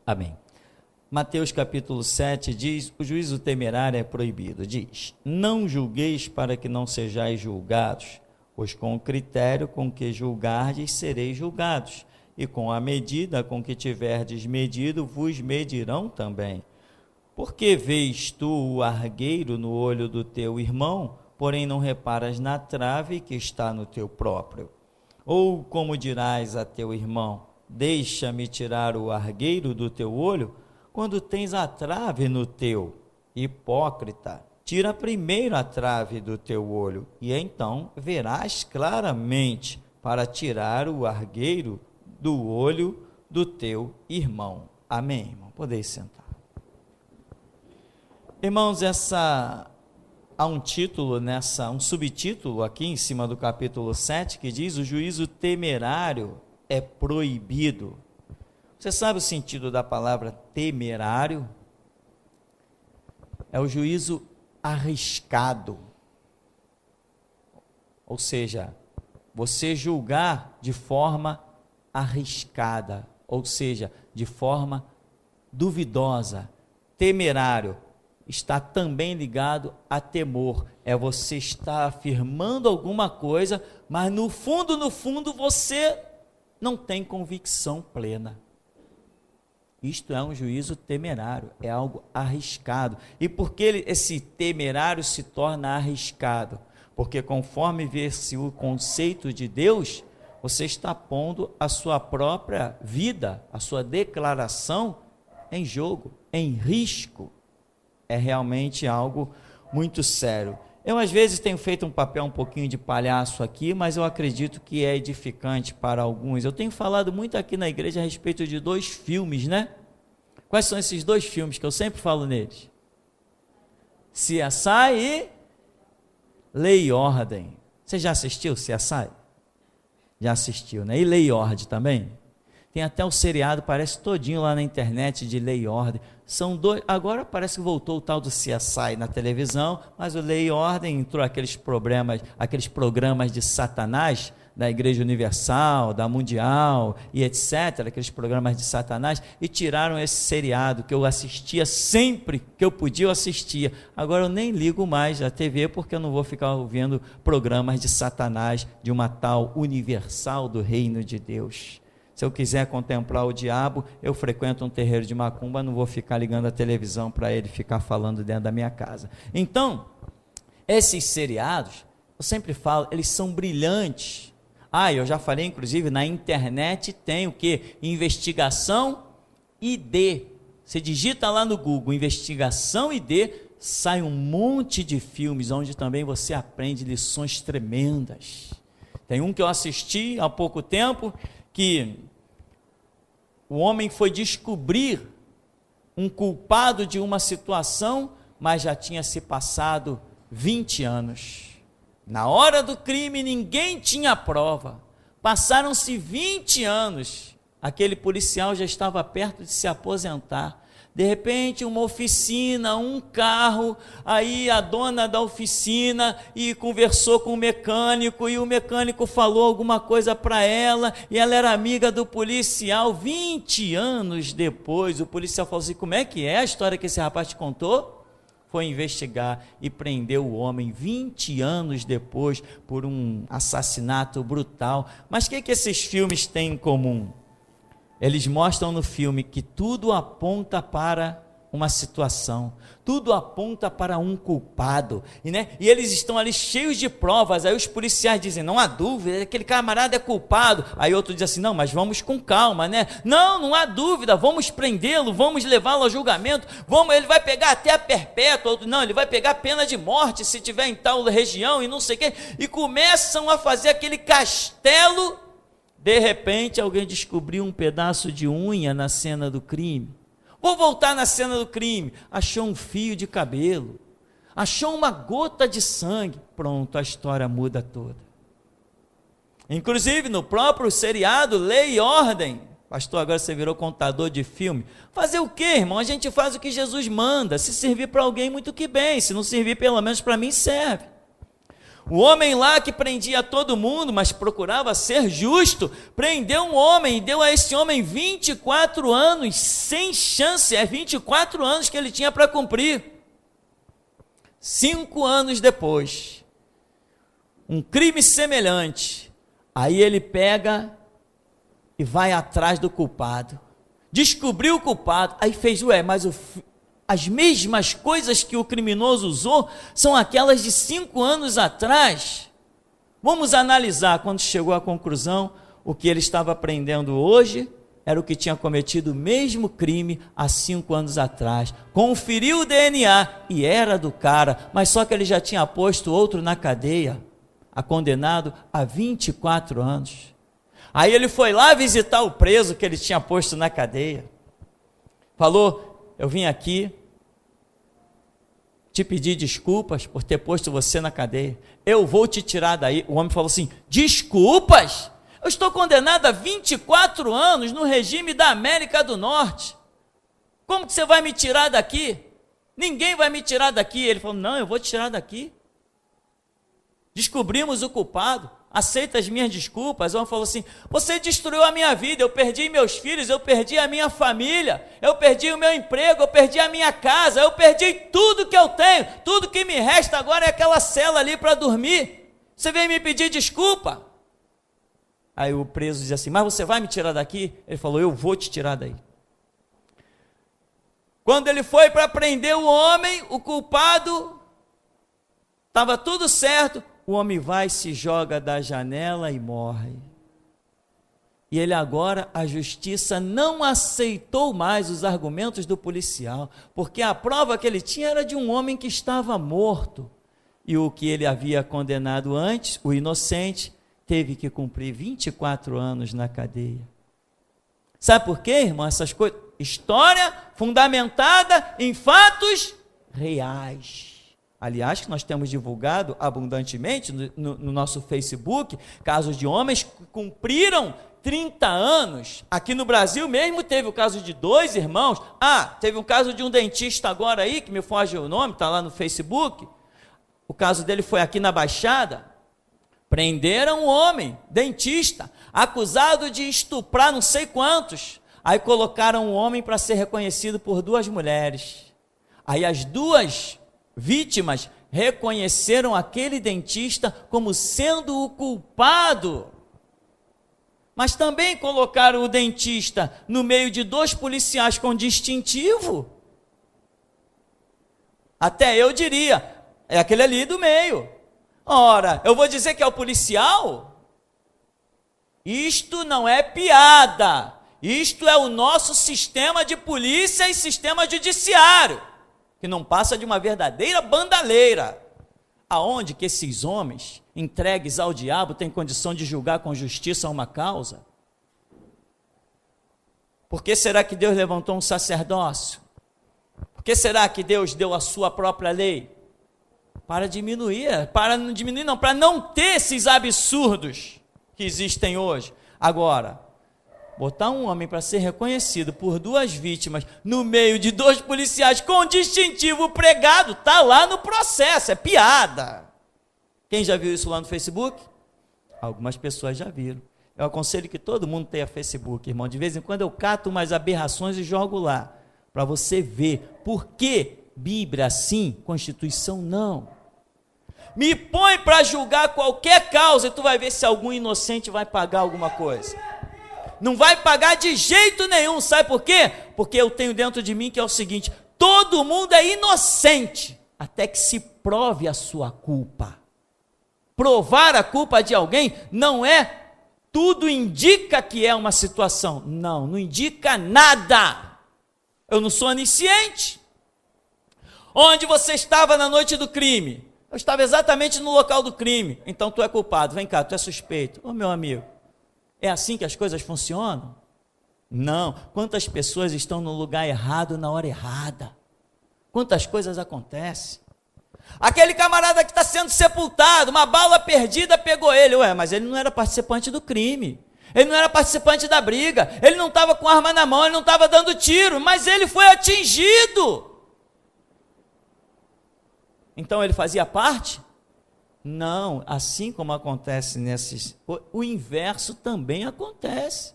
Amém. Mateus capítulo 7 diz, o juízo temerário é proibido, diz, não julgueis para que não sejais julgados, pois com o critério com que julgardes sereis julgados, e com a medida com que tiverdes medido, vos medirão também. Porque vês tu o argueiro no olho do teu irmão, porém não reparas na trave que está no teu próprio? Ou como dirás a teu irmão, deixa-me tirar o argueiro do teu olho, quando tens a trave no teu? Hipócrita, tira primeiro a trave do teu olho, e então verás claramente para tirar o argueiro do olho do teu irmão. Amém, irmão? Podeis sentar. Irmãos, há um título um subtítulo aqui em cima do capítulo 7 que diz: o juízo temerário é proibido. Você sabe o sentido da palavra temerário? É o juízo arriscado. Ou seja, você julgar de forma arriscada, ou seja, de forma duvidosa. Temerário está também ligado a temor. É você estar afirmando alguma coisa, mas no fundo você não tem convicção plena. Isto é um juízo temerário, é algo arriscado. E por que esse temerário se torna arriscado? Porque conforme vê-se o conceito de Deus, você está pondo a sua própria vida, a sua declaração em jogo, em risco. É realmente algo muito sério. Eu às vezes tenho feito um papel um pouquinho de palhaço aqui, mas eu acredito que é edificante para alguns. Eu tenho falado muito aqui na igreja a respeito de 2 filmes, né? Quais são esses 2 filmes que eu sempre falo neles? CSI e Lei e Ordem. Você já assistiu CSI? Já assistiu, né? E Lei e Ordem também? Tem até o seriado, parece todinho lá na internet, de Lei e Ordem. São 2, agora parece que voltou o tal do CSI na televisão, mas o Lei e Ordem entrou aqueles programas de Satanás, da Igreja Universal, da Mundial e etc., aqueles programas de Satanás, e tiraram esse seriado que eu assistia sempre que eu podia, eu assistia. Agora eu nem ligo mais a TV, porque eu não vou ficar ouvindo programas de Satanás, de uma tal Universal do Reino de Deus. Se eu quiser contemplar o diabo, eu frequento um terreiro de macumba, não vou ficar ligando a televisão para ele ficar falando dentro da minha casa. Então, esses seriados, eu sempre falo, eles são brilhantes. Eu já falei, inclusive, na internet tem o quê? Investigação ID. Você digita lá no Google, Investigação ID, sai um monte de filmes, onde também você aprende lições tremendas. Tem um que eu assisti há pouco tempo, que o homem foi descobrir um culpado de uma situação, mas já tinha se passado 20 anos. Na hora do crime ninguém tinha prova. Passaram-se 20 anos. Aquele policial já estava perto de se aposentar. De repente, uma oficina, um carro, aí a dona da oficina conversou com o mecânico, e o mecânico falou alguma coisa para ela, e ela era amiga do policial. 20 anos depois, o policial falou assim: como é que é a história que esse rapaz te contou? Foi investigar e prendeu o homem 20 anos depois por um assassinato brutal. Mas o que esses filmes têm em comum? Eles mostram no filme que tudo aponta para uma situação, tudo aponta para um culpado, e eles estão ali cheios de provas. Aí os policiais dizem: não há dúvida, aquele camarada é culpado. Aí outro diz assim: não, mas vamos com calma, não há dúvida, vamos prendê-lo, vamos levá-lo ao julgamento, ele vai pegar até a perpétua. Outro: não, ele vai pegar pena de morte se tiver em tal região, e não sei o quê, e começam a fazer aquele castelo. De repente alguém descobriu um pedaço de unha na cena do crime. Vou voltar na cena do crime. Achou um fio de cabelo, achou uma gota de sangue. Pronto, a história muda toda. Inclusive no próprio seriado Lei e Ordem. Pastor, agora você virou contador de filme. Fazer o quê, irmão? A gente faz o que Jesus manda. Se servir para alguém, muito que bem. Se não servir, pelo menos para mim serve. O homem lá que prendia todo mundo, mas procurava ser justo, prendeu um homem e deu a esse homem 24 anos, sem chance, 24 anos que ele tinha para cumprir. 5 anos depois, um crime semelhante, aí ele pega e vai atrás do culpado. Descobriu o culpado, aí fez, mas as mesmas coisas que o criminoso usou são aquelas de 5 anos atrás. Vamos analisar. Quando chegou à conclusão, o que ele estava aprendendo hoje era o que tinha cometido o mesmo crime há 5 anos atrás. Conferiu o DNA e era do cara, mas só que ele já tinha posto outro na cadeia, condenado a 24 anos. Aí ele foi lá visitar o preso que ele tinha posto na cadeia. Falou, eu vim aqui te pedir desculpas por ter posto você na cadeia. Eu vou te tirar daí. O homem falou assim, desculpas? Eu estou condenado a 24 anos no regime da América do Norte. Como que você vai me tirar daqui? Ninguém vai me tirar daqui. Ele falou, não, eu vou te tirar daqui. Descobrimos o culpado. Aceita as minhas desculpas. O homem falou assim, você destruiu a minha vida, eu perdi meus filhos, eu perdi a minha família, eu perdi o meu emprego, eu perdi a minha casa, eu perdi tudo que eu tenho, tudo que me resta agora é aquela cela ali para dormir, você vem me pedir desculpa? Aí o preso dizia assim, mas você vai me tirar daqui? Ele falou, eu vou te tirar daí. Quando ele foi para prender o homem, o culpado, estava tudo certo, o homem vai, se joga da janela e morre. E ele agora, a justiça não aceitou mais os argumentos do policial, porque a prova que ele tinha era de um homem que estava morto. E o que ele havia condenado antes, o inocente, teve que cumprir 24 anos na cadeia. Sabe por quê, irmão? Essas coisas, história fundamentada em fatos reais. Aliás, que nós temos divulgado abundantemente no nosso Facebook, casos de homens que cumpriram 30 anos. Aqui no Brasil mesmo teve o caso de 2 irmãos. Teve um caso de um dentista agora aí, que me foge o nome, está lá no Facebook. O caso dele foi aqui na Baixada. Prenderam um homem, dentista, acusado de estuprar não sei quantos. Aí colocaram um homem para ser reconhecido por 2 mulheres. Aí as 2 vítimas reconheceram aquele dentista como sendo o culpado. Mas também colocaram o dentista no meio de 2 policiais com distintivo. Até eu diria, é aquele ali do meio. Ora, eu vou dizer que é o policial? Isto não é piada. Isto é o nosso sistema de polícia e sistema judiciário, que não passa de uma verdadeira bandaleira, aonde que esses homens, entregues ao diabo, têm condição de julgar com justiça uma causa? Por que será que Deus levantou um sacerdócio? Por que será que Deus deu a sua própria lei? Para não ter esses absurdos que existem hoje. Agora, botar um homem para ser reconhecido por 2 vítimas no meio de 2 policiais com distintivo pregado, está lá no processo, é piada. Quem já viu isso lá no Facebook? Algumas pessoas já viram. Eu aconselho que todo mundo tenha Facebook, irmão. De vez em quando eu cato umas aberrações e jogo lá, para você ver por que Bíblia sim, Constituição não. Me põe para julgar qualquer causa e tu vai ver se algum inocente vai pagar alguma coisa. Não vai pagar de jeito nenhum, sabe por quê? Porque eu tenho dentro de mim que é o seguinte, todo mundo é inocente, até que se prove a sua culpa. Provar a culpa de alguém não é, tudo indica que é uma situação. Não indica nada. Eu não sou onisciente. Onde você estava na noite do crime? Eu estava exatamente no local do crime. Então tu é culpado, vem cá, tu é suspeito. Ô meu amigo, é assim que as coisas funcionam? Não. Quantas pessoas estão no lugar errado na hora errada? Quantas coisas acontecem? Aquele camarada que está sendo sepultado, uma bala perdida pegou ele. Mas ele não era participante do crime. Ele não era participante da briga. Ele não estava com arma na mão, ele não estava dando tiro, mas ele foi atingido. Então ele fazia parte? Não, assim como acontece o inverso também acontece.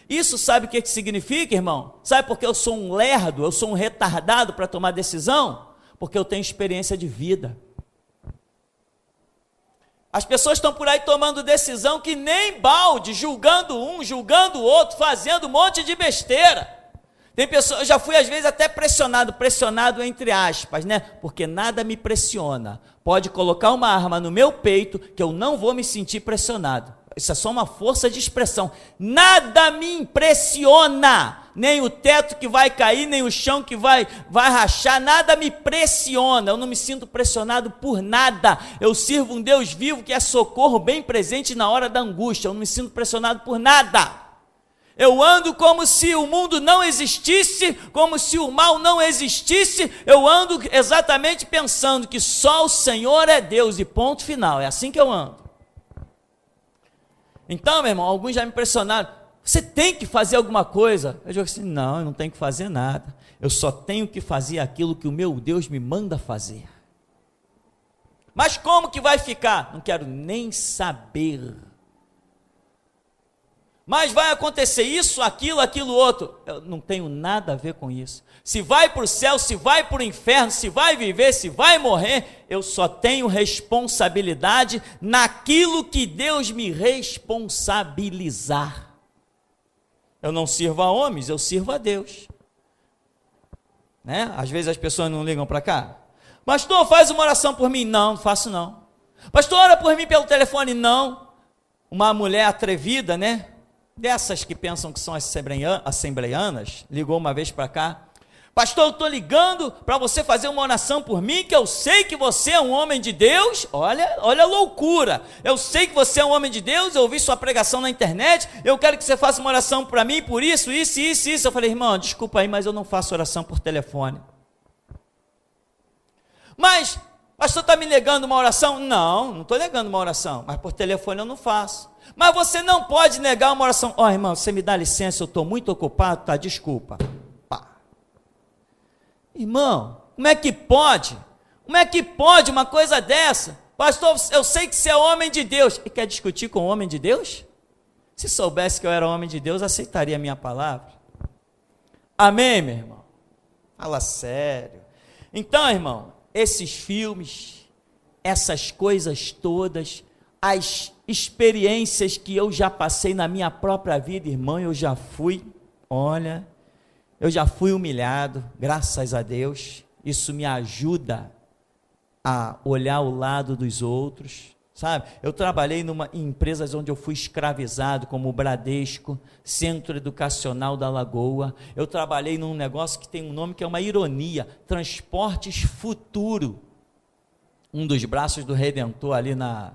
Isso sabe o que significa, irmão? Sabe por que eu sou um lerdo, eu sou um retardado para tomar decisão? Porque eu tenho experiência de vida. As pessoas estão por aí tomando decisão que nem balde, julgando um, julgando o outro, fazendo um monte de besteira. Tem pessoas, eu já fui às vezes até pressionado entre aspas, né? Porque nada me pressiona. Pode colocar uma arma no meu peito que eu não vou me sentir pressionado. Isso é só uma força de expressão. Nada me impressiona. Nem o teto que vai cair, nem o chão que vai rachar, nada me pressiona. Eu não me sinto pressionado por nada. Eu sirvo um Deus vivo que é socorro bem presente na hora da angústia. Eu não me sinto pressionado por nada. Eu ando como se o mundo não existisse, como se o mal não existisse. Eu ando exatamente pensando que só o Senhor é Deus e ponto final. É assim que eu ando. Então, meu irmão, alguns já me impressionaram. Você tem que fazer alguma coisa. Eu digo assim, não, eu não tenho que fazer nada. Eu só tenho que fazer aquilo que o meu Deus me manda fazer. Mas como que vai ficar? Não quero nem saber. Mas vai acontecer isso, aquilo, outro. Eu não tenho nada a ver com isso. Se vai para o céu, se vai para o inferno, se vai viver, se vai morrer, eu só tenho responsabilidade naquilo que Deus me responsabilizar. Eu não sirvo a homens, eu sirvo a Deus. Né? Às vezes as pessoas não ligam para cá. Pastor, faz uma oração por mim. Não, não faço não. Pastor, ora por mim pelo telefone. Não. Uma mulher atrevida, né? Dessas que pensam que são assembleianas, ligou uma vez para cá. Pastor, eu estou ligando para você fazer uma oração por mim, que eu sei que você é um homem de Deus. Olha a loucura. Eu sei que você é um homem de Deus, eu ouvi sua pregação na internet, eu quero que você faça uma oração para mim por isso. Eu falei, irmão, desculpa aí, mas eu não faço oração por telefone. Mas, pastor, está me negando uma oração? Não, não estou negando uma oração, mas por telefone eu não faço. Mas você não pode negar uma oração. Ó, irmão, você me dá licença, eu estou muito ocupado, tá, desculpa. Irmão, como é que pode? Como é que pode uma coisa dessa? Pastor, eu sei que você é homem de Deus. E quer discutir com o homem de Deus? Se soubesse que eu era homem de Deus, aceitaria a minha palavra. Amém, meu irmão? Fala sério. Então, irmão, esses filmes, essas coisas todas, as experiências que eu já passei na minha própria vida, irmão, eu já fui humilhado, graças a Deus. Isso me ajuda a olhar o lado dos outros, sabe? Eu trabalhei em empresas onde eu fui escravizado, como o Bradesco, Centro Educacional da Lagoa. Eu trabalhei num negócio que tem um nome que é uma ironia, Transportes Futuro, um dos braços do Redentor ali na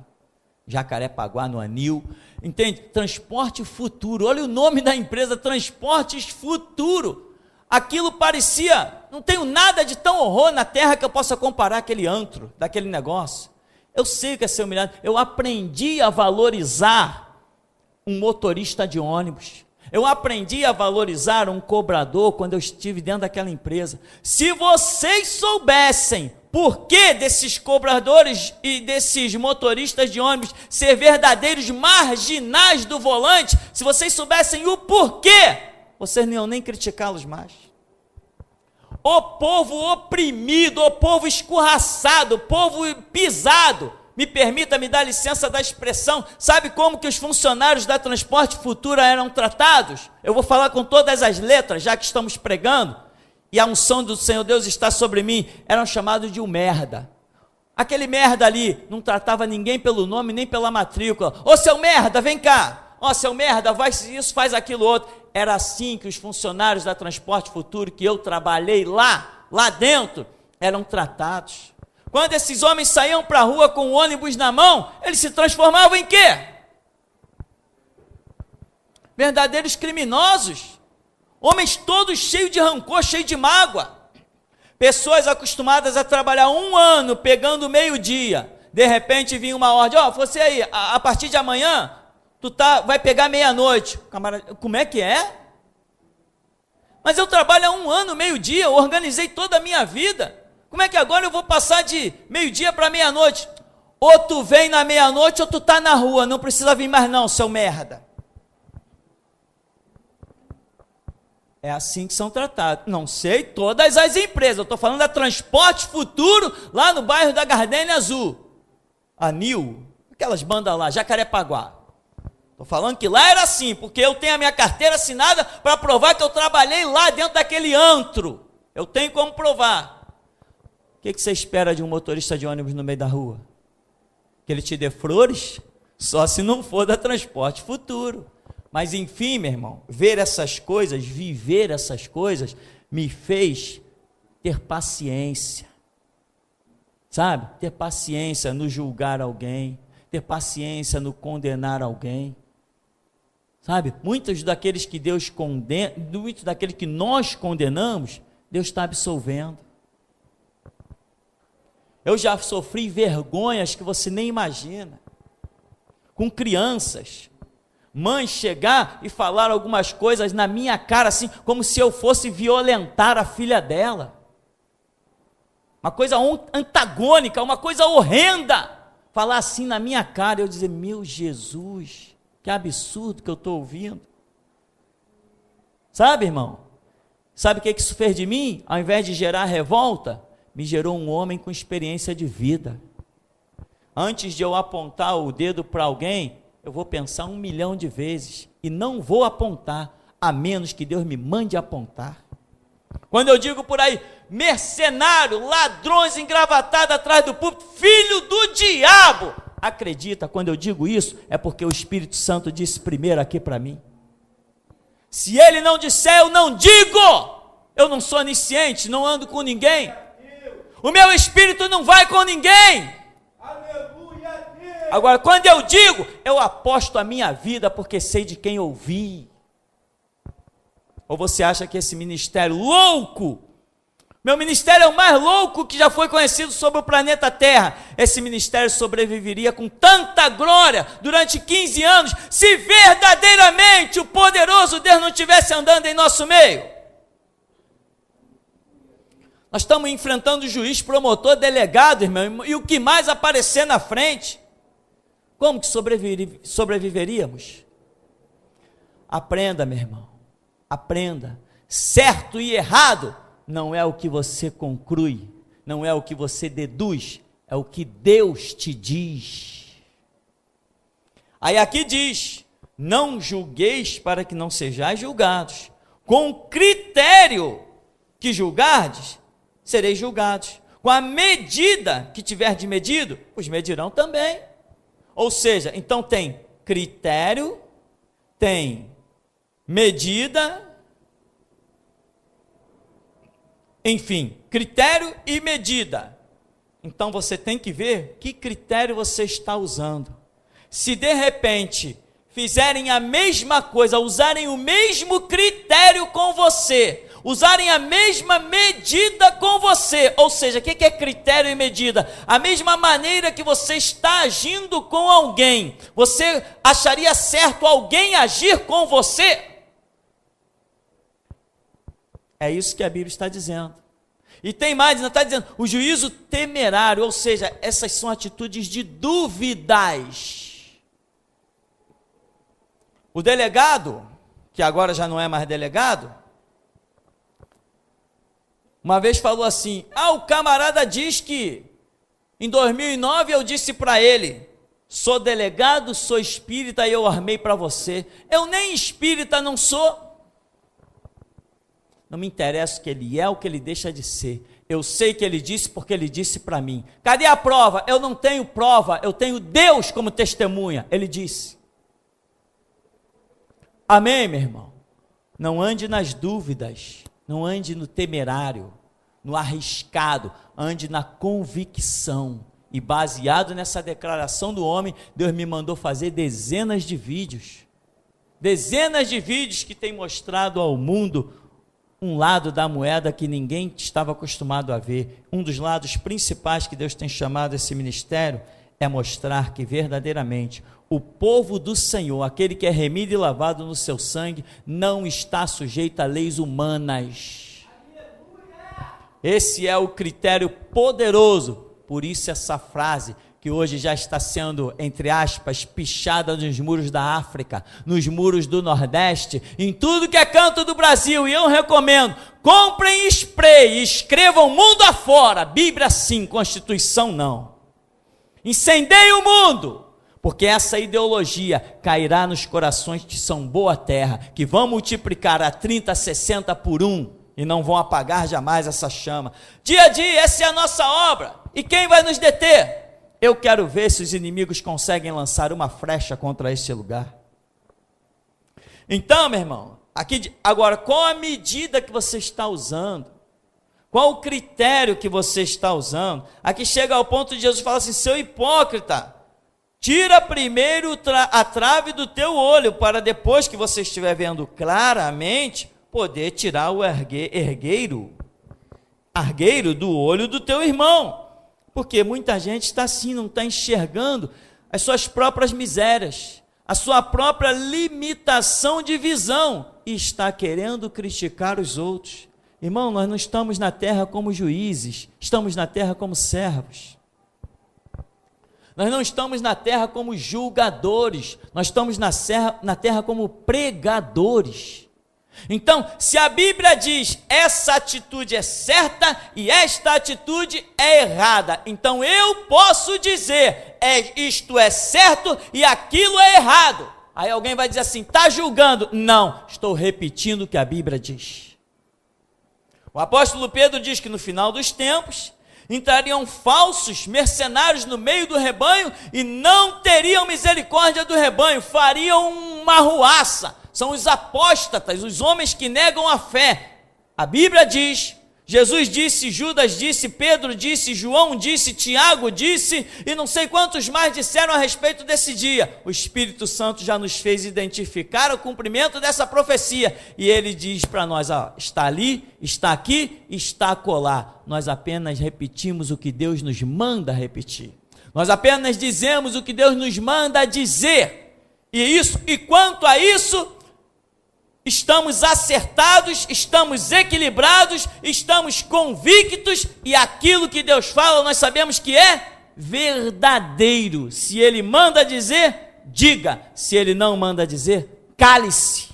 Jacarepaguá, no Anil, entende? Transporte Futuro, olha o nome da empresa, Transportes Futuro. Aquilo parecia, não tenho nada de tão horror na terra que eu possa comparar aquele antro, daquele negócio. Eu sei o que é ser humilhado, eu aprendi a valorizar um motorista de ônibus, eu aprendi a valorizar um cobrador quando eu estive dentro daquela empresa. Se vocês soubessem por que desses cobradores e desses motoristas de ônibus ser verdadeiros marginais do volante, se vocês soubessem o porquê, vocês não iam nem criticá-los mais. O povo oprimido, o povo escorraçado, o povo pisado, me permita me dar licença da expressão, sabe como que os funcionários da Transporte Futuro eram tratados? Eu vou falar com todas as letras, já que estamos pregando, e a unção do Senhor Deus está sobre mim, eram chamados de um merda. Aquele merda ali, não tratava ninguém pelo nome, nem pela matrícula. Ô seu merda, vem cá. Ó seu merda, faz isso, faz aquilo outro. Era assim que os funcionários da Transporte Futuro, que eu trabalhei lá dentro, eram tratados. Quando esses homens saíam para a rua com o ônibus na mão, eles se transformavam em quê? Verdadeiros criminosos. Homens todos cheios de rancor, cheios de mágoa. Pessoas acostumadas a trabalhar 1 ano, pegando meio-dia. De repente vinha uma ordem, você aí, a partir de amanhã, vai pegar meia-noite. Camarada, como é que é? Mas eu trabalho há 1 ano, meio-dia, eu organizei toda a minha vida. Como é que agora eu vou passar de meio-dia para meia-noite? ou tu vem na meia-noite ou tu tá na rua, não precisa vir mais não, seu merda. É assim que são tratados. Não sei todas as empresas, eu estou falando da Transporte Futuro, lá no bairro da Gardênia Azul. A Nil, aquelas bandas lá, Jacarepaguá. Estou falando que lá era assim, porque eu tenho a minha carteira assinada para provar que eu trabalhei lá dentro daquele antro. Eu tenho como provar. O que você espera de um motorista de ônibus no meio da rua? Que ele te dê flores? Só se não for da Transporte Futuro. Mas enfim, meu irmão, ver essas coisas, viver essas coisas, me fez ter paciência. Sabe? Ter paciência no julgar alguém, ter paciência no condenar alguém. Sabe? Muitos daqueles que Deus condena, muitos daqueles que nós condenamos, Deus está absolvendo. Eu já sofri vergonhas que você nem imagina. Com crianças. Mãe chegar e falar algumas coisas na minha cara, assim, como se eu fosse violentar a filha dela. Uma coisa antagônica, uma coisa horrenda. Falar assim na minha cara, eu dizer, meu Jesus, que absurdo que eu estou ouvindo. Sabe, irmão? Sabe o que isso fez de mim? Ao invés de gerar revolta, me gerou um homem com experiência de vida. Antes de eu apontar o dedo para alguém, eu vou pensar 1 milhão de vezes e não vou apontar, a menos que Deus me mande apontar. Quando eu digo por aí, mercenário, ladrões engravatados atrás do púlpito, filho do diabo, acredita, quando eu digo isso, é porque o Espírito Santo disse primeiro aqui para mim. Se ele não disser, eu não digo. Eu não sou onisciente, não ando com ninguém. O meu espírito não vai com ninguém. Agora, quando eu digo, eu aposto a minha vida porque sei de quem ouvi. Ou você acha que esse ministério louco, meu ministério é o mais louco que já foi conhecido sobre o planeta Terra, esse ministério sobreviveria com tanta glória durante 15 anos, se verdadeiramente o poderoso Deus não estivesse andando em nosso meio? Nós estamos enfrentando juiz, promotor, delegado, irmão, e o que mais aparecer na frente. Como que sobreviveríamos? Aprenda, meu irmão, aprenda. Certo e errado não é o que você conclui, não é o que você deduz, é o que Deus te diz. Aí aqui diz, não julgueis para que não sejais julgados, com o critério que julgardes, sereis julgados, com a medida que tiverdes medido, os medirão também. Ou seja, então tem critério, tem medida, enfim, critério e medida. Então você tem que ver que critério você está usando. Se de repente fizerem a mesma coisa, usarem o mesmo critério com você, usarem a mesma medida com você, ou seja, o que é critério e medida? A mesma maneira que você está agindo com alguém, você acharia certo alguém agir com você? É isso que a Bíblia está dizendo. E tem mais, ainda está dizendo, o juízo temerário, ou seja, essas são atitudes de dúvidas. O delegado, que agora já não é mais delegado, uma vez falou assim, o camarada diz que em 2009 eu disse para ele, sou delegado, sou espírita e eu armei para você. Eu nem espírita não sou. Não me interessa o que ele é, o que ele deixa de ser. Eu sei que ele disse porque ele disse para mim. Cadê a prova? Eu não tenho prova, eu tenho Deus como testemunha. Ele disse. Amém, meu irmão? Não ande nas dúvidas, não ande no temerário, no arriscado, ande na convicção. E baseado nessa declaração do homem, Deus me mandou fazer dezenas de vídeos que têm mostrado ao mundo um lado da moeda que ninguém estava acostumado a ver. Um dos lados principais que Deus tem chamado esse ministério é mostrar que verdadeiramente o povo do Senhor, aquele que é remido e lavado no seu sangue, não está sujeito a leis humanas. Esse é o critério poderoso. Por isso essa frase que hoje já está sendo, entre aspas, pichada nos muros da África, nos muros do Nordeste, em tudo que é canto do Brasil. E eu recomendo, comprem spray e escrevam mundo afora, Bíblia sim, Constituição não. Incendeiem o mundo, porque essa ideologia cairá nos corações que são boa terra, que vão multiplicar a 30, 60 por 1, e não vão apagar jamais essa chama. Dia a dia, essa é a nossa obra, e quem vai nos deter? Eu quero ver se os inimigos conseguem lançar uma flecha contra este lugar. Então, meu irmão, agora, qual a medida que você está usando? Qual o critério que você está usando? Aqui chega ao ponto de Jesus falar assim: seu hipócrita, tira primeiro a trave do teu olho, para depois que você estiver vendo claramente, poder tirar o argueiro do olho do teu irmão. Porque muita gente está assim, não está enxergando as suas próprias misérias, a sua própria limitação de visão, e está querendo criticar os outros. Irmão, nós não estamos na terra como juízes, estamos na terra como servos. Nós não estamos na terra como julgadores, nós estamos na terra como pregadores. Então, se a Bíblia diz essa atitude é certa e esta atitude é errada, então eu posso dizer isto é certo e aquilo é errado. Aí alguém vai dizer assim: está julgando? Não, estou repetindo o que a Bíblia diz. O apóstolo Pedro diz que no final dos tempos entrariam falsos mercenários no meio do rebanho e não teriam misericórdia do rebanho, fariam uma arruaça. São os apóstatas, os homens que negam a fé. A Bíblia diz, Jesus disse, Judas disse, Pedro disse, João disse, Tiago disse, e não sei quantos mais disseram a respeito desse dia. O Espírito Santo já nos fez identificar o cumprimento dessa profecia, e ele diz para nós: está ali, está aqui, está acolá. Nós apenas repetimos o que Deus nos manda repetir. Nós apenas dizemos o que Deus nos manda dizer. E quanto a isso, estamos acertados, estamos equilibrados, estamos convictos, e aquilo que Deus fala, nós sabemos que é verdadeiro. Se Ele manda dizer, diga. Se Ele não manda dizer, cale-se.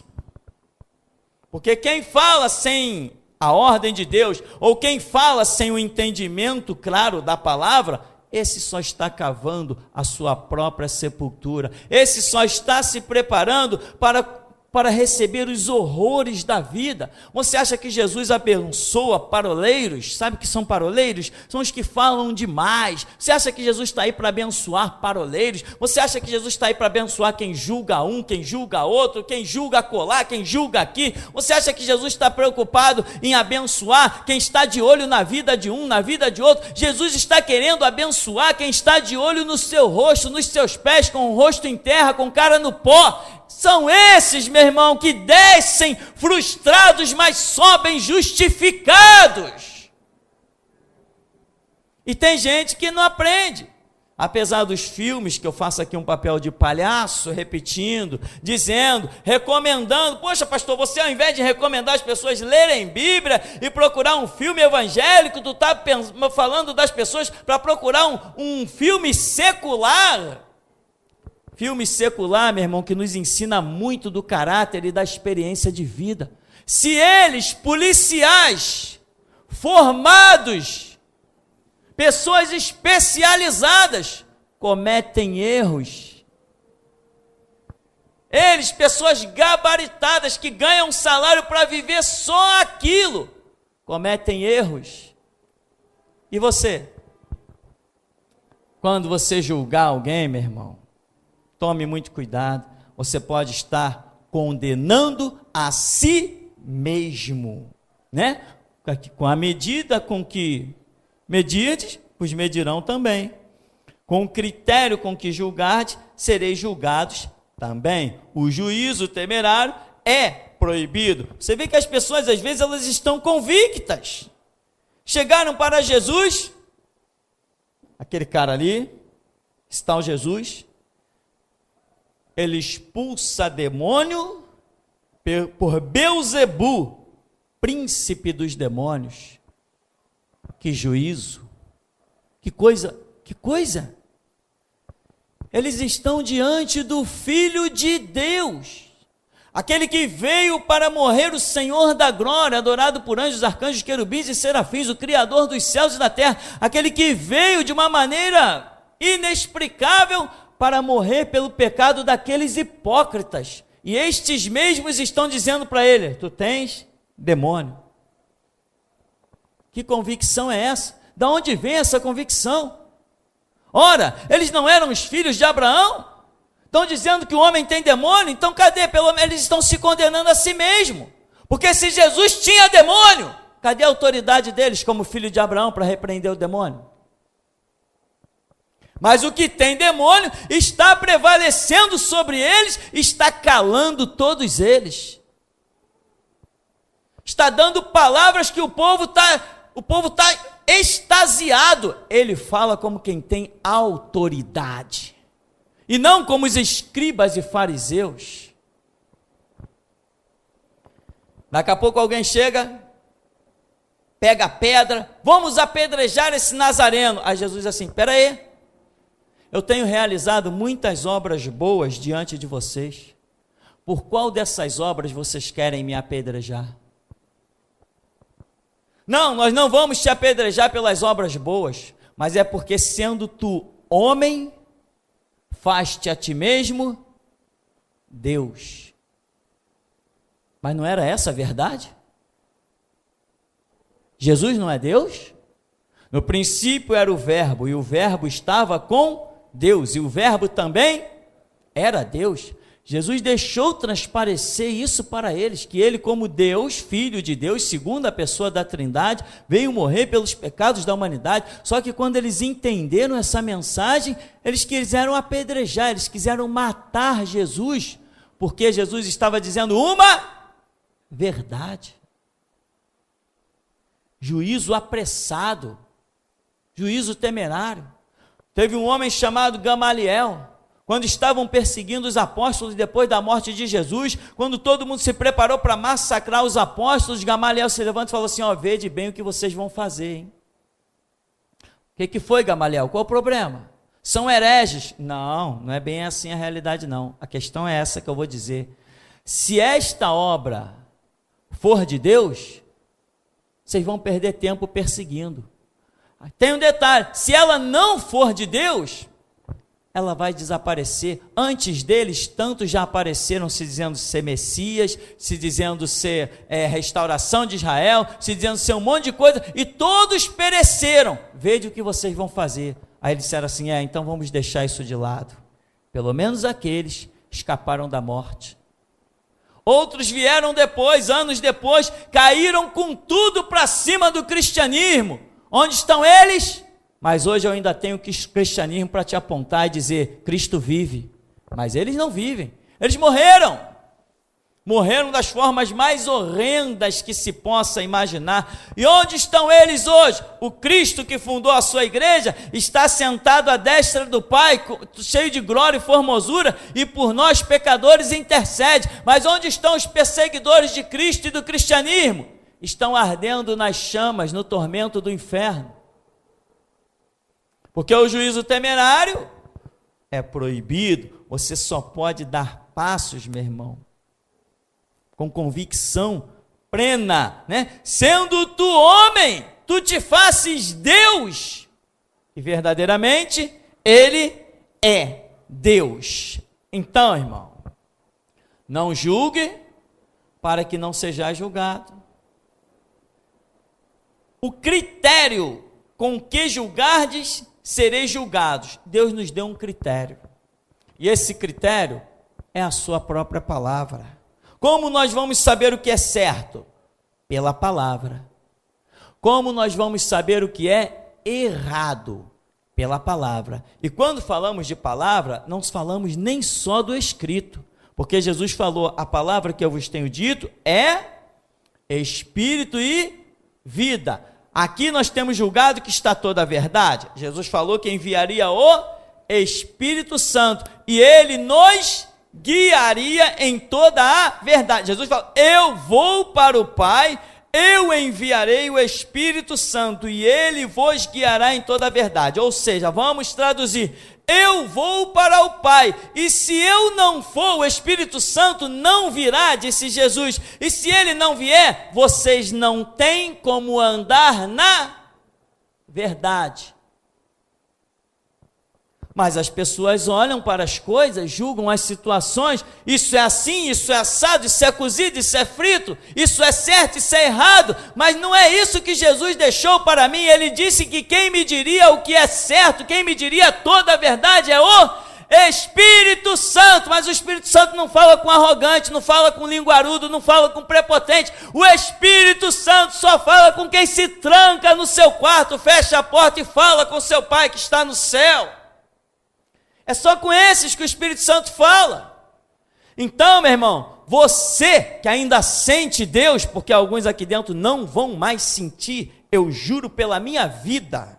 Porque quem fala sem a ordem de Deus, ou quem fala sem o entendimento claro da palavra, esse só está cavando a sua própria sepultura. Esse só está se preparando para receber os horrores da vida. Você acha que Jesus abençoa paroleiros? Sabe o que são paroleiros? São os que falam demais. Você acha que Jesus está aí para abençoar paroleiros? Você acha que Jesus está aí para abençoar quem julga um, quem julga outro, quem julga acolá, quem julga aqui? Você acha que Jesus está preocupado em abençoar quem está de olho na vida de um, na vida de outro? Jesus está querendo abençoar quem está de olho no seu rosto, nos seus pés, com o rosto em terra, com cara no pó. São esses, meu irmão, que descem frustrados, mas sobem justificados. E tem gente que não aprende. Apesar dos filmes, que eu faço aqui um papel de palhaço, repetindo, dizendo, recomendando. Poxa, pastor, você ao invés de recomendar as pessoas lerem Bíblia e procurar um filme evangélico, tu está falando das pessoas para procurar um filme secular. Filme secular, meu irmão, que nos ensina muito do caráter e da experiência de vida. Se eles, policiais, formados, pessoas especializadas, cometem erros, eles, pessoas gabaritadas, que ganham um salário para viver só aquilo, cometem erros. E você? Quando você julgar alguém, meu irmão, tome muito cuidado, você pode estar condenando a si mesmo, né? Com a medida com que medirdes, vos medirão também. Com o critério com que julgardes, sereis julgados também. O juízo temerário é proibido. Você vê que as pessoas, às vezes, elas estão convictas. Chegaram para Jesus, aquele cara ali, está o Jesus, ele expulsa demônio por Beelzebu, príncipe dos demônios. Que juízo, que coisa, Eles estão diante do Filho de Deus, aquele que veio para morrer, o Senhor da glória, adorado por anjos, arcanjos, querubins e serafins, o Criador dos céus e da terra, aquele que veio de uma maneira inexplicável para morrer pelo pecado daqueles hipócritas. E estes mesmos estão dizendo para ele: tu tens demônio. Que convicção é essa? Da onde vem essa convicção? Ora, eles não eram os filhos de Abraão? Estão dizendo que o homem tem demônio? Então cadê? Pelo menos eles estão se condenando a si mesmo. Porque se Jesus tinha demônio, cadê a autoridade deles como filho de Abraão para repreender o demônio? Mas o que tem demônio está prevalecendo sobre eles, está calando todos eles. Está dando palavras que o povo está extasiado. Ele fala como quem tem autoridade, e não como os escribas e fariseus. Daqui a pouco alguém chega, pega a pedra, vamos apedrejar esse Nazareno. Aí Jesus diz assim: espera aí, eu tenho realizado muitas obras boas diante de vocês, por qual dessas obras vocês querem me apedrejar? Não, nós não vamos te apedrejar pelas obras boas, mas é porque sendo tu homem, faz-te a ti mesmo Deus. Mas não era essa a verdade? Jesus não é Deus? No princípio era o Verbo, e o Verbo estava com Deus, e o Verbo também era Deus. Jesus deixou transparecer isso para eles, que ele, como Deus, Filho de Deus, segunda pessoa da Trindade, veio morrer pelos pecados da humanidade. Só que quando eles entenderam essa mensagem, eles quiseram apedrejar, eles quiseram matar Jesus, porque Jesus estava dizendo uma verdade. Juízo apressado, juízo temerário. Teve um homem chamado Gamaliel, quando estavam perseguindo os apóstolos depois da morte de Jesus, quando todo mundo se preparou para massacrar os apóstolos, Gamaliel se levanta e falou assim: ó, vede bem o que vocês vão fazer, hein? O que foi, Gamaliel? Qual o problema? São hereges? Não, não é bem assim a realidade não. A questão é essa que eu vou dizer. Se esta obra for de Deus, vocês vão perder tempo perseguindo. Tem um detalhe: se ela não for de Deus, ela vai desaparecer. Antes deles, tantos já apareceram se dizendo ser Messias, se dizendo ser restauração de Israel, se dizendo ser um monte de coisa, e todos pereceram. Veja o que vocês vão fazer. Aí eles disseram assim: então vamos deixar isso de lado. Pelo menos aqueles escaparam da morte. Outros vieram depois, anos depois, caíram com tudo para cima do cristianismo. Onde estão eles? Mas hoje eu ainda tenho cristianismo para te apontar e dizer: Cristo vive. Mas eles não vivem, eles morreram. Morreram das formas mais horrendas que se possa imaginar. E onde estão eles hoje? O Cristo que fundou a sua igreja está sentado à destra do Pai, cheio de glória e formosura, e por nós pecadores intercede. Mas onde estão os perseguidores de Cristo e do cristianismo? Estão ardendo nas chamas, no tormento do inferno. Porque o juízo temerário é proibido. Você só pode dar passos, meu irmão, com convicção plena, né? Sendo tu homem, tu te fazes Deus. E verdadeiramente Ele é Deus. Então, irmão, não julgue para que não seja julgado. O critério com que julgardes, sereis julgados. Deus nos deu um critério, e esse critério é a sua própria palavra. Como nós vamos saber o que é certo? Pela palavra. Como nós vamos saber o que é errado? Pela palavra. E quando falamos de palavra, não falamos nem só do escrito, porque Jesus falou: a palavra que eu vos tenho dito é espírito e vida. Aqui nós temos julgado que está toda a verdade. Jesus falou que enviaria o Espírito Santo, e ele nos guiaria em toda a verdade. Jesus falou: eu vou para o Pai, eu enviarei o Espírito Santo, e ele vos guiará em toda a verdade. Ou seja, vamos traduzir: eu vou para o Pai, e se eu não for, o Espírito Santo não virá, disse Jesus, e se ele não vier, vocês não têm como andar na verdade. Mas as pessoas olham para as coisas, julgam as situações, isso é assim, isso é assado, isso é cozido, isso é frito, isso é certo, isso é errado, mas não é isso que Jesus deixou para mim. Ele disse que quem me diria o que é certo, quem me diria toda a verdade é o Espírito Santo. Mas o Espírito Santo não fala com arrogante, não fala com linguarudo, não fala com prepotente. O Espírito Santo só fala com quem se tranca no seu quarto, fecha a porta e fala com seu Pai que está no céu. É só com esses que o Espírito Santo fala. Então, meu irmão, você que ainda sente Deus, porque alguns aqui dentro não vão mais sentir, eu juro pela minha vida,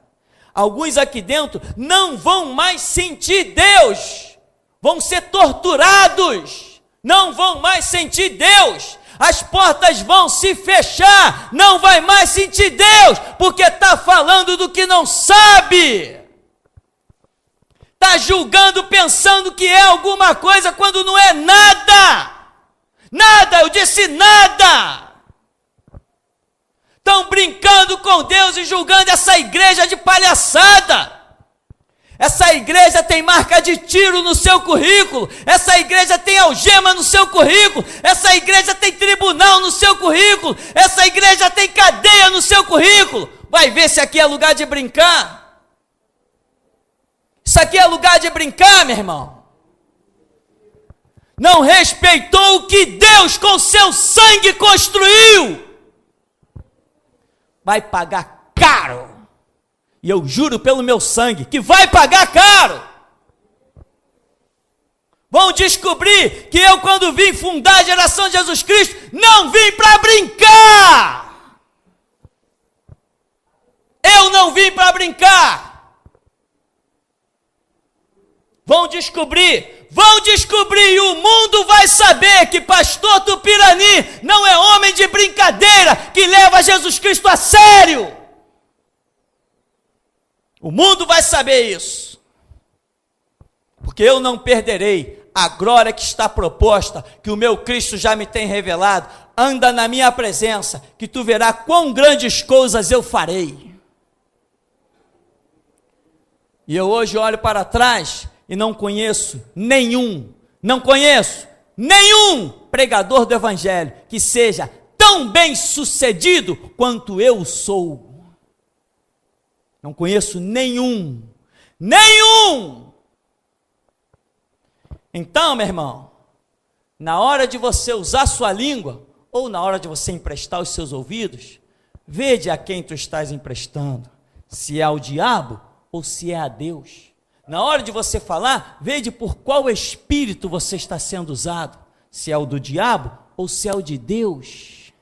alguns aqui dentro não vão mais sentir Deus, vão ser torturados, não vão mais sentir Deus, as portas vão se fechar, não vai mais sentir Deus, porque está falando do que não sabe. Está julgando, pensando que é alguma coisa, quando não é nada. Nada, eu disse nada. Estão brincando com Deus e julgando essa igreja de palhaçada. Essa igreja tem marca de tiro no seu currículo. Essa igreja tem algema no seu currículo. Essa igreja tem tribunal no seu currículo. Essa igreja tem cadeia no seu currículo. Vai ver se aqui é lugar de brincar. Isso aqui é lugar de brincar, meu irmão. Não respeitou o que Deus com seu sangue construiu. Vai pagar caro. E eu juro pelo meu sangue que vai pagar caro. Vão descobrir que eu, quando vim fundar a geração de Jesus Cristo, não vim para brincar. Eu não vim para brincar. Vão descobrir, e o mundo vai saber que pastor Tupirani não é homem de brincadeira, que leva Jesus Cristo a sério. O mundo vai saber isso, porque eu não perderei a glória que está proposta, que o meu Cristo já me tem revelado. Anda na minha presença, que tu verás quão grandes coisas eu farei. E eu hoje olho para trás e não conheço nenhum pregador do Evangelho que seja tão bem sucedido quanto eu sou. Não conheço nenhum. Então, meu irmão, na hora de você usar sua língua, ou na hora de você emprestar os seus ouvidos, vede a quem tu estás emprestando, se é ao diabo ou se é a Deus. Na hora de você falar, veja por qual espírito você está sendo usado, se é o do diabo ou se é o de Deus.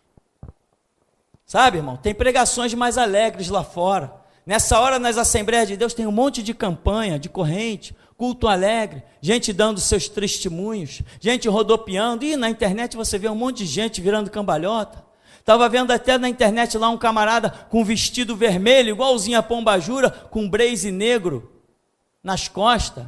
Sabe, irmão, tem pregações mais alegres lá fora. Nessa hora, nas Assembleias de Deus, tem um monte de campanha, de corrente, culto alegre, gente dando seus testemunhos, gente rodopiando, e na internet você vê um monte de gente virando cambalhota. Estava vendo até na internet lá um camarada com vestido vermelho, igualzinho a Pombajura, com blaze negro nas costas.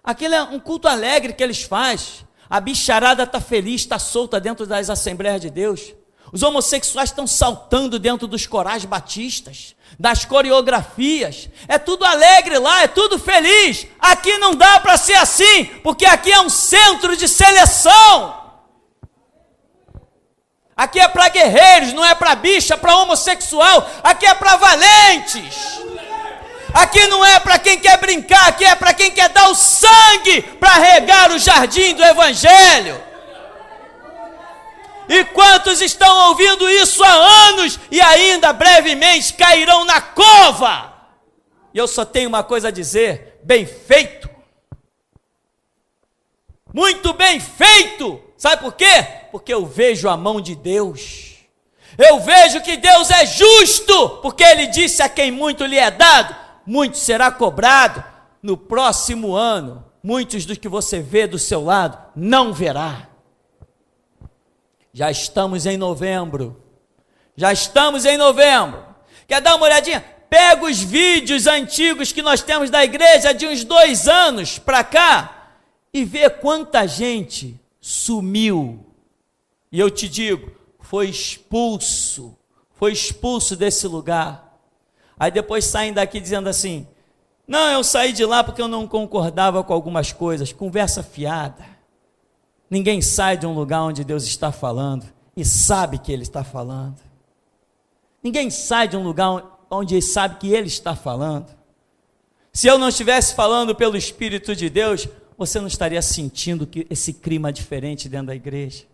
Aquele é um culto alegre que eles fazem. A bicharada está feliz, está solta dentro das Assembleias de Deus. Os homossexuais estão saltando dentro dos corais batistas, das coreografias. É tudo alegre lá, é tudo feliz. Aqui não dá para ser assim, porque aqui é um centro de seleção. Aqui é para guerreiros, não é para bicha, para homossexual. Aqui é para valentes. Aqui não é para quem quer brincar, aqui é para quem quer dar o sangue para regar o jardim do Evangelho. E quantos estão ouvindo isso há anos e ainda brevemente cairão na cova? E eu só tenho uma coisa a dizer: bem feito. Muito bem feito. Sabe por quê? Porque eu vejo a mão de Deus. Eu vejo que Deus é justo, porque Ele disse: a quem muito lhe é dado, muito será cobrado. No próximo ano, muitos dos que você vê do seu lado, não verá. Já estamos em novembro. Quer dar uma olhadinha? pega os vídeos antigos que nós temos da igreja de uns 2 anos para cá e vê quanta gente sumiu. E eu te digo, foi expulso desse lugar. Aí depois saem daqui dizendo assim: não, eu saí de lá porque eu não concordava com algumas coisas. Conversa fiada. Ninguém sai de um lugar onde Deus está falando e sabe que Ele está falando. Ninguém sai de um lugar onde sabe que Ele está falando. Se eu não estivesse falando pelo Espírito de Deus, você não estaria sentindo esse clima diferente dentro da igreja.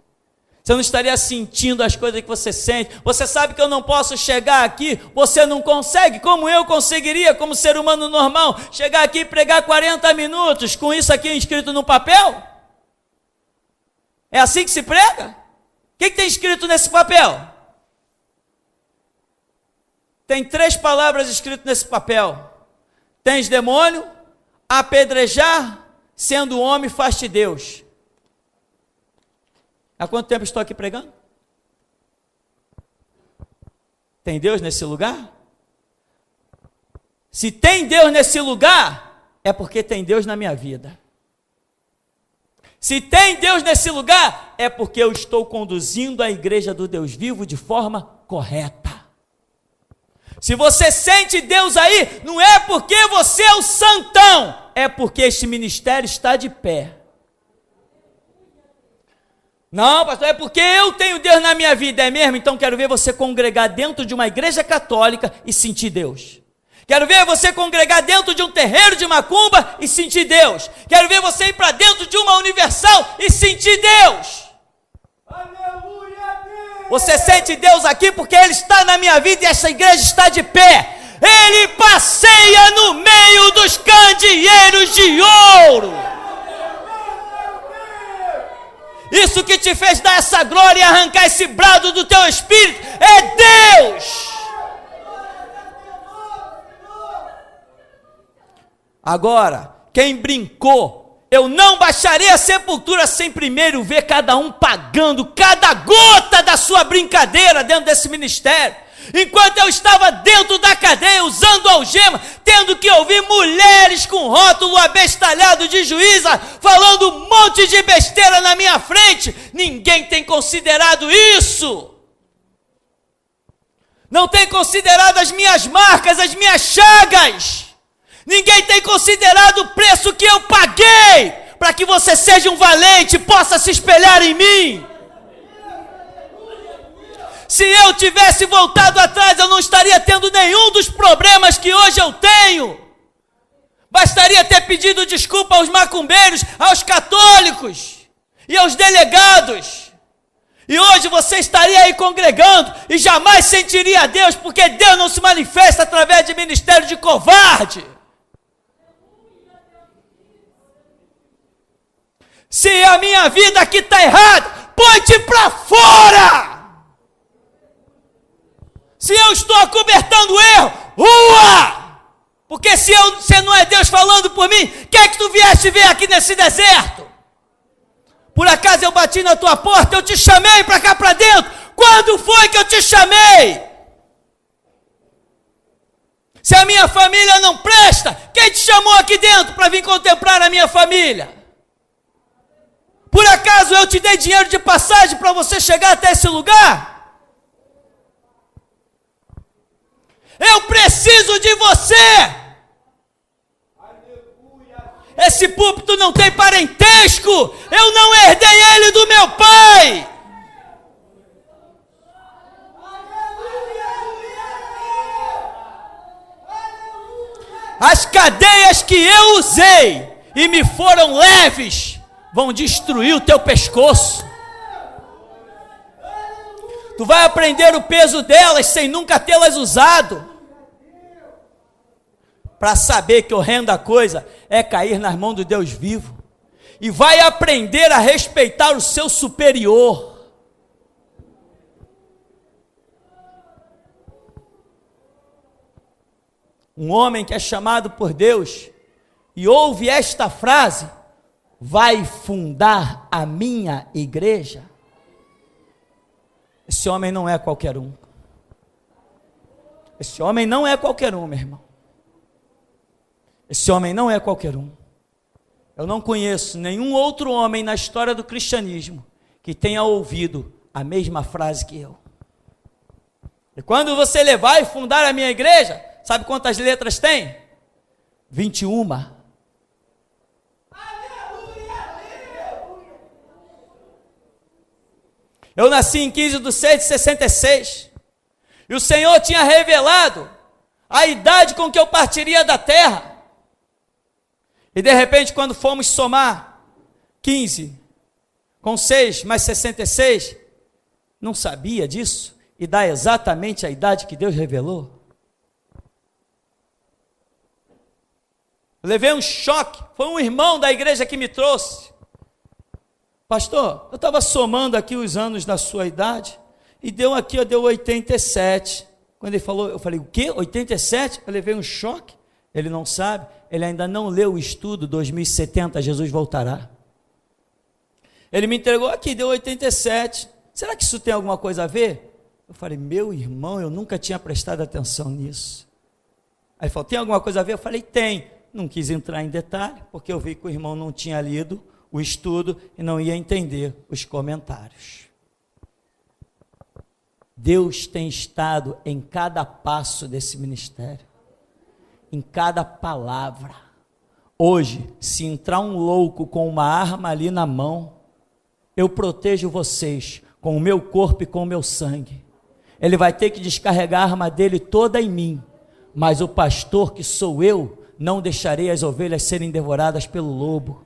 Você não estaria sentindo as coisas que você sente. Você sabe que eu não posso chegar aqui, você não consegue, como eu conseguiria, como ser humano normal, chegar aqui e pregar 40 minutos com isso aqui escrito no papel? É assim que se prega? O que tem escrito nesse papel? Tem 3 palavras escritas nesse papel: tens demônio, apedrejar, sendo homem faz-te Deus. Há quanto tempo estou aqui pregando? Tem Deus nesse lugar? Se tem Deus nesse lugar, é porque tem Deus na minha vida. Se tem Deus nesse lugar, é porque eu estou conduzindo a igreja do Deus vivo de forma correta. Se você sente Deus aí, não é porque você é o santão, é porque este ministério está de pé. Não, pastor, é porque eu tenho Deus na minha vida, é mesmo? Então quero ver você congregar dentro de uma igreja católica e sentir Deus. Quero ver você congregar dentro de um terreiro de macumba e sentir Deus. Quero ver você ir para dentro de uma universal e sentir Deus. Aleluia, Deus. Você sente Deus aqui porque Ele está na minha vida e essa igreja está de pé. Ele passeia no meio dos candeeiros de ouro. Isso que te fez dar essa glória e arrancar esse brado do teu espírito é Deus. Agora, quem brincou, eu não baixaria a sepultura sem primeiro ver cada um pagando cada gota da sua brincadeira dentro desse ministério. Enquanto eu estava dentro da cadeia, usando algema, tendo que ouvir mulheres com rótulo abestalhado de juíza, falando um monte de besteira na minha frente, ninguém tem considerado isso. Não tem considerado as minhas marcas, as minhas chagas. Ninguém tem considerado o preço que eu paguei, para que você seja um valente e possa se espelhar em mim. Se eu tivesse voltado atrás, eu não estaria tendo nenhum dos problemas que hoje eu tenho. Bastaria ter pedido desculpa aos macumbeiros, aos católicos e aos delegados. E hoje você estaria aí congregando e jamais sentiria Deus, porque Deus não se manifesta através de ministério de covarde. Se a minha vida aqui está errada, põe-te para fora! Se eu estou acobertando erro, rua! Porque se você não é Deus falando por mim, o que é que tu vieste ver aqui nesse deserto? Por acaso eu bati na tua porta, eu te chamei para cá para dentro? Quando foi que eu te chamei? Se a minha família não presta, quem te chamou aqui dentro para vir contemplar a minha família? Por acaso eu te dei dinheiro de passagem para você chegar até esse lugar? Eu preciso de você. Esse púlpito não tem parentesco. Eu não herdei ele do meu pai. As cadeias que eu usei e me foram leves vão destruir o teu pescoço. Tu vai aprender o peso delas sem nunca tê-las usado. Para saber que horrenda coisa é cair nas mãos do Deus vivo. E vai aprender a respeitar o seu superior. Um homem que é chamado por Deus e ouve esta frase: vai fundar a minha igreja. Esse homem não é qualquer um. Esse homem não é qualquer um, meu irmão. Esse homem não é qualquer um. Eu não conheço nenhum outro homem na história do cristianismo que tenha ouvido a mesma frase que eu. E quando você levar e fundar a minha igreja, sabe quantas letras tem? 21. Eu nasci em 15/6/66. E o Senhor tinha revelado a idade com que eu partiria da terra. E de repente, quando fomos somar 15 com 6 mais 66, não sabia disso e dá exatamente a idade que Deus revelou. Eu levei um choque, foi um irmão da igreja que me trouxe. Pastor, eu estava somando aqui os anos da sua idade e deu aqui, deu 87. Quando ele falou, eu falei, o quê? 87? Eu levei um choque. Ele não sabe, ele ainda não leu o estudo 2070, Jesus voltará. Ele me entregou aqui, deu 87. Será que isso tem alguma coisa a ver? Eu falei, meu irmão, eu nunca tinha prestado atenção nisso. Aí ele falou, tem alguma coisa a ver? Eu falei, tem. Não quis entrar em detalhe, porque eu vi que o irmão não tinha lido o estudo e não ia entender os comentários. Deus tem estado em cada passo desse ministério, em cada palavra. Hoje, se entrar um louco com uma arma ali na mão, eu protejo vocês com o meu corpo e com o meu sangue. Ele vai ter que descarregar a arma dele toda em mim, mas o pastor que sou eu, não deixarei as ovelhas serem devoradas pelo lobo.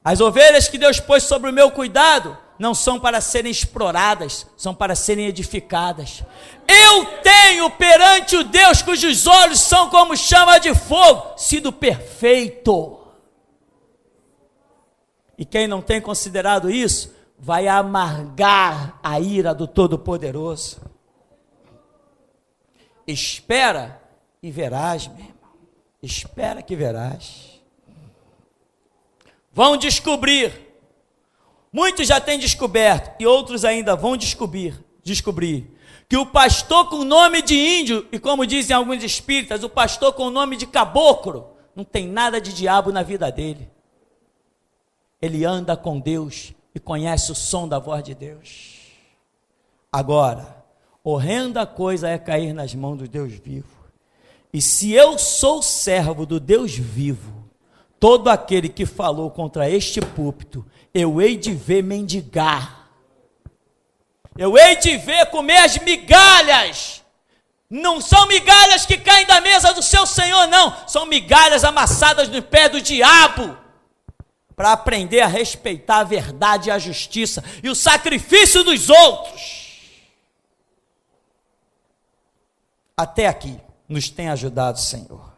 As ovelhas que Deus pôs sobre o meu cuidado não são para serem exploradas, são para serem edificadas. Eu tenho perante o Deus cujos olhos são como chama de fogo, sido perfeito. E quem não tem considerado isso, vai amargar a ira do Todo-Poderoso. Espera e verás, meu irmão. Espera que verás. Vão descobrir. Muitos já têm descoberto e outros ainda vão descobrir que o pastor com nome de índio, e como dizem alguns espíritas, o pastor com nome de caboclo, não tem nada de diabo na vida dele. Ele anda com Deus e conhece o som da voz de Deus. Agora, horrenda coisa é cair nas mãos do Deus vivo. E se eu sou servo do Deus vivo, todo aquele que falou contra este púlpito, eu hei de ver mendigar. Eu hei de ver comer as migalhas. Não são migalhas que caem da mesa do seu Senhor, não. São migalhas amassadas no pé do diabo. Para aprender a respeitar a verdade e a justiça e o sacrifício dos outros. Até aqui nos tem ajudado, Senhor.